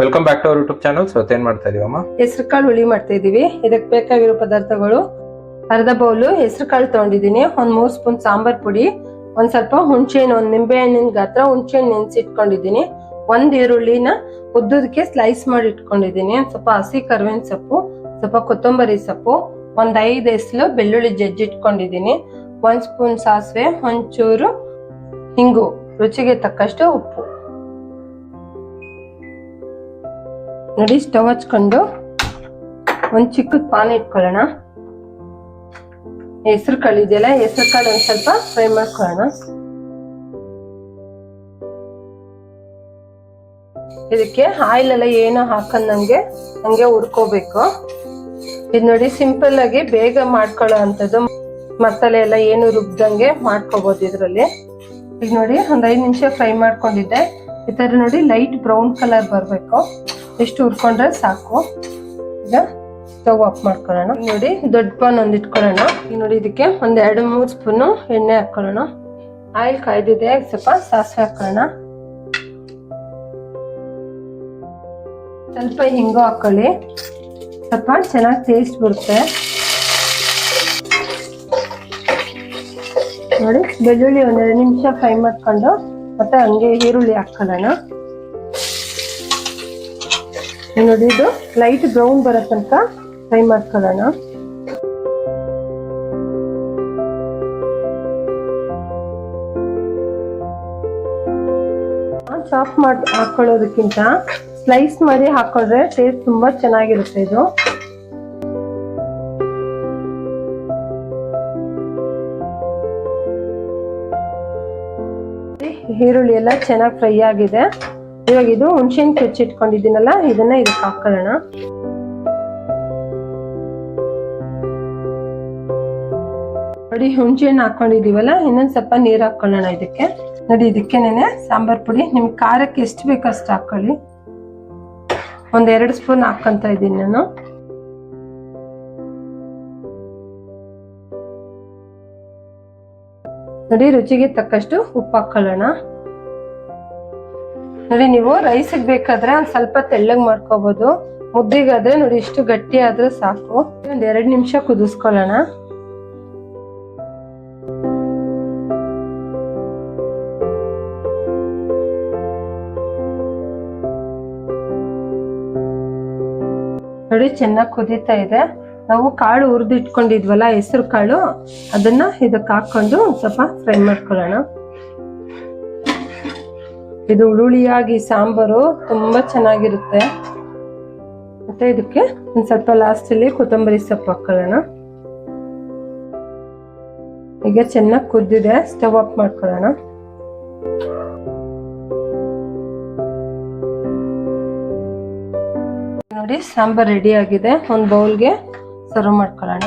Welcome back to our YouTube channel. ಏನ್ ಮಾಡ್ತಾ ಇದೀವಮ್ಮ? ಹೆಸರು ಕಾಳು ಹುಳಿ ಮಾಡ್ತಾ ಇದೀವಿ. ಇದಕ್ಕೆ ಬೇಕಾಗಿರೋ ಪದಾರ್ಥಗಳು: ಅರ್ಧ ಬೌಲು ಹೆಸರು ಕಾಳು ತಗೊಂಡಿದ್ದೀನಿ, ಒಂದ್ 3 ಸ್ಪೂನ್ ಸಾಂಬಾರ್ ಪುಡಿ, ಒಂದ್ ಸ್ವಲ್ಪ ಹುಣಸೆ ಹಣ್ಣು, ಒಂದ್ ನಿಂಬೆ ಹಣ್ಣಿನ ಗಾತ್ರ ಹುಣಸೆ ಹಣ್ಣು ನೆನ್ಸಿಟ್ಕೊಂಡಿದ್ದೀನಿ, ಒಂದ್ ಈರುಳ್ಳಿನ ಉದ್ದದಕ್ಕೆ ಸ್ಲೈಸ್ ಮಾಡಿ ಇಟ್ಕೊಂಡಿದ್ದೀನಿ, ಸ್ವಲ್ಪ ಹಸಿ ಕರ್ಬೇವಿನ ಸೊಪ್ಪು, ಸ್ವಲ್ಪ ಕೊತ್ತಂಬರಿ ಸೊಪ್ಪು, ಒಂದ್ 5 ಎಸ್ಲು ಬೆಳ್ಳುಳ್ಳಿ ಜಜ್ಜಿಟ್ಕೊಂಡಿದ್ದೀನಿ, 1 ಸ್ಪೂನ್ ಸಾಸಿವೆ, ಒಂಚೂರು ಹಿಂಗು, ರುಚಿಗೆ ತಕ್ಕಷ್ಟು ಉಪ್ಪು. ನೋಡಿ, ಸ್ಟವ್ ಹಚ್ಕೊಂಡು ಒಂದ್ ಚಿಕ್ಕ ಪಾನ್ ಇಟ್ಕೊಳ್ಳೋಣ. ಹೆಸರು ಕಾಳು ಇದೆಯಲ್ಲ, ಹೆಸರು ಕಾಳು ಒಂದ್ ಸ್ವಲ್ಪ ಫ್ರೈ ಮಾಡ್ಕೊಳ್ಳೋಣ. ಇದಕ್ಕೆ ಆಯಿಲ್ ಎಲ್ಲ ಏನೋ ಹಾಕಂದಂಗೆ ಹಂಗೆ ಹುರ್ಕೋಬೇಕು. ಇದು ನೋಡಿ, ಸಿಂಪಲ್ ಆಗಿ ಬೇಗ ಮಾಡ್ಕೊಳ್ಳೋ ಅಂತದ್ದು. ಮಸಾಲೆ ಎಲ್ಲ ಏನು ರುಬ್ದಂಗೆ ಮಾಡ್ಕೋಬಹುದು ಇದ್ರಲ್ಲಿ. ಈಗ ನೋಡಿ, ಒಂದ್ 5 ನಿಮಿಷ ಫ್ರೈ ಮಾಡ್ಕೊಂಡಿದ್ದೆ. ಈ ತರ ನೋಡಿ ಲೈಟ್ ಬ್ರೌನ್ ಕಲರ್ ಬರ್ಬೇಕು, ಎಷ್ಟು ಹುರ್ಕೊಂಡ್ರೆ ಸಾಕು. ಈಗ ಸ್ಟವ್ ಆಫ್ ಮಾಡ್ಕೊಳ್ಳೋಣ. ನೋಡಿ, ದೊಡ್ಡ ಪಾನ್ ಒಂದ್ ಇಟ್ಕೊಳ್ಳೋಣ. ಈಗ ನೋಡಿ, ಇದಕ್ಕೆ ಒಂದ್ 2-3 ಸ್ಪೂನ್ ಎಣ್ಣೆ ಹಾಕೊಳ್ಳೋಣ. ಆಯಿಲ್ ಕಾಯ್ದಿದೆ, ಸ್ವಲ್ಪ ಸಾಸಿವೆ ಹಾಕೊಳ್ಳೋಣ. ಸ್ವಲ್ಪ ಹಿಂಗು ಹಾಕೊಳ್ಳಿ, ಸ್ವಲ್ಪ ಚೆನ್ನಾಗಿ ಟೇಸ್ಟ್ ಬರುತ್ತೆ. ನೋಡಿ, ಬೆಳ್ಳುಳ್ಳಿ ಒಂದ್ 2 ನಿಮಿಷ ಫ್ರೈ ಮಾಡ್ಕೊಂಡು ಮತ್ತೆ ಹಂಗೆ ಈರುಳ್ಳಿ ಹಾಕೊಳ್ಳೋಣ. ನೋಡಿ, ಇದು ಲೈಟ್ ಬ್ರೌನ್ ಬರೋ ತನಕ ಫ್ರೈ ಮಾಡ್ಕೊಳ್ಳೋಣ. ಚಾಪ್ ಮಾಡಿ ಹಾಕೊಳ್ಳೋದಕ್ಕಿಂತ ಸ್ಲೈಸ್ ಮಾಡಿ ಹಾಕೊಂಡ್ರೆ ಟೇಸ್ಟ್ ತುಂಬಾ ಚೆನ್ನಾಗಿರುತ್ತೆ. ಇದು ಈರುಳ್ಳಿ ಎಲ್ಲ ಚೆನ್ನಾಗಿ ಫ್ರೈ ಆಗಿದೆ. ಇವಾಗ ಇದು ಹುಣಸೆಹಣ್ಣು ಕೆಚ್ಚಿಟ್ಕೊಂಡಿದ್ದೀನಲ್ಲ, ಇದನ್ನ ಇದಕ್ಕೆ ಹಾಕೊಳ್ಳೋಣ. ನೋಡಿ, ಹುಣಸೆಹಣ್ಣು ಹಾಕೊಂಡಿದೀವಲ್ಲ, ಇನ್ನೊಂದ್ ಸ್ವಲ್ಪ ನೀರ್ ಹಾಕೊಳ್ಳೋಣ ಇದಕ್ಕೆ. ನೋಡಿ, ಇದಕ್ಕೇನೆ ಸಾಂಬಾರ್ ಪುಡಿ, ನಿಮ್ಗೆ ಖಾರಕ್ಕೆ ಎಷ್ಟು ಬೇಕೋ ಅಷ್ಟು ಹಾಕೊಳ್ಳಿ. ಒಂದ್ 2 ಸ್ಪೂನ್ ಹಾಕೊಂತ ಇದ್ದೀನಿ ನಾನು. ನೋಡಿ, ರುಚಿಗೆ ತಕ್ಕಷ್ಟು ಉಪ್ಪು ಹಾಕೊಳ್ಳೋಣ. ನೋಡಿ, ನೀವು ರೈಸಿಗೆ ಬೇಕಾದ್ರೆ ಒಂದ್ ಸ್ವಲ್ಪ ತೆಳ್ಳಗ್ ಮಾಡ್ಕೋಬಹುದು, ಮುದ್ದಿಗಾದ್ರೆ ನೋಡಿ ಇಷ್ಟು ಗಟ್ಟಿ ಆದ್ರೆ ಸಾಕು. ಒಂದ್ 2 ನಿಮಿಷ ಕುದಿಸ್ಕೊಳ್ಳೋಣ. ನೋಡಿ, ಚೆನ್ನಾಗಿ ಕುದೀತಾ ಇದೆ. ನಾವು ಕಾಳು ಹುರಿದು ಇಟ್ಕೊಂಡಿದ್ವಲ್ಲ, ಹೆಸರು ಕಾಳು, ಅದನ್ನ ಇದಕ್ಕೆ ಹಾಕೊಂಡು ಸ್ವಲ್ಪ ಫ್ರೈ ಮಾಡ್ಕೊಳ್ಳೋಣ. ಇದು ಹುಳಿಯಾಗಿ ಸಾಂಬಾರು ತುಂಬಾ ಚೆನ್ನಾಗಿರುತ್ತೆ. ಮತ್ತೆ ಇದಕ್ಕೆ ಒಂದ್ ಸ್ವಲ್ಪ ಲಾಸ್ಟ್ ಅಲ್ಲಿ ಕೊತ್ತಂಬರಿ ಸೊಪ್ಪು ಹಾಕೊಳ್ಳೋಣ. ಈಗ ಚೆನ್ನಾಗಿ ಕುದ್ದಿದೆ, ಸ್ಟವ್ ಆಫ್ ಮಾಡ್ಕೊಳ್ಳೋಣ. ನೋಡಿ, ಸಾಂಬಾರ್ ರೆಡಿ ಆಗಿದೆ. ಒಂದ್ ಬೌಲ್ಗೆ ಸರ್ವ್ ಮಾಡ್ಕೊಳ್ಳೋಣ.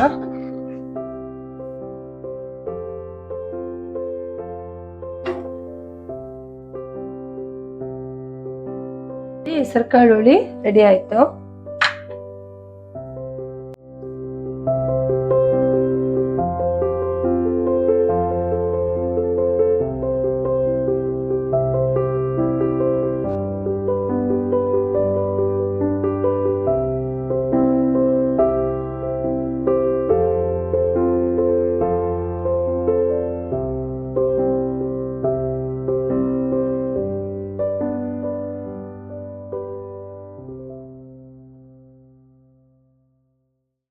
ಹೆಸರು ಕಾಳು ಹುಳಿ ರೆಡಿ ಆಯ್ತು.